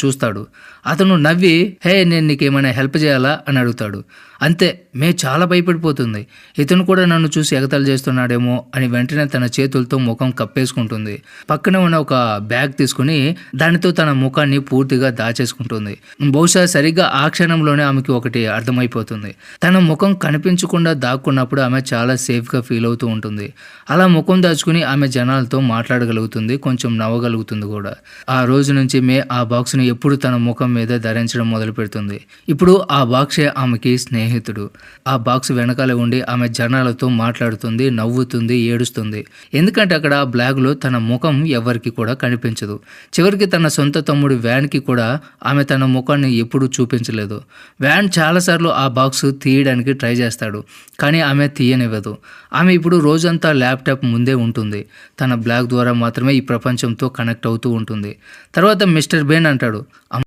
చూస్తాడు. అతను నవ్వి, "హే! నేను నీకేమైనా హెల్ప్ చేయాలా?" అని అడుగుతాడు. అంతే మే చాలా భయపడిపోతుంది. ఇతను కూడా నన్ను చూసి ఎగతాళి చేస్తున్నాడేమో అని వెంటనే తన చేతులతో ముఖం కప్పేసుకుంటుంది. పక్కనే ఉన్న ఒక బ్యాగ్ తీసుకుని దానితో తన ముఖాన్ని పూర్తిగా దాచేసుకుంటుంది. బహుశా సరిగ్గా ఆ క్షణంలోనే ఆమెకి ఒకటి అర్థమైపోతుంది. తన ముఖం కనిపించకుండా దాక్కున్నప్పుడు ఆమె చాలా సేఫ్గా ఫీల్ అవుతూ ఉంటుంది. అలా ముఖం దాచుకుని ఆమె జనాలతో మాట్లాడగలుగుతుంది, కొంచెం నవ్వగలుగుతుంది కూడా. ఆ రోజు నుంచి మే ఆ బాక్స్ని ఎప్పుడు తన ముఖం మీద ధరించడం మొదలు పెడుతుంది. ఇప్పుడు ఆ బాక్సే ఆమెకి స్నేహితుడు. ఆ బాక్స్ వెనకాల ఉండి ఆమె జనాలతో మాట్లాడుతుంది, నవ్వుతుంది, ఏడుస్తుంది. ఎందుకంటే అక్కడ ఆ బ్లాగ్లో తన ముఖం ఎవరికి కూడా కనిపించదు. చివరికి తన సొంత తమ్ముడు వ్యాన్కి కూడా ఆమె తన ముఖాన్ని ఎప్పుడూ చూపించలేదు. వ్యాన్ చాలాసార్లు ఆ బాక్స్ తీయడానికి ట్రై చేస్తాడు, కానీ ఆమె తీయనివ్వదు. ఆమె ఇప్పుడు రోజంతా ల్యాప్టాప్ ముందే ఉంటుంది. తన బ్లాగ్ ద్వారా మాత్రమే ఈ ప్రపంచంతో కనెక్ట్ అవుతూ ఉంటుంది. తర్వాత మిస్టర్ బేన్ అంటాడు,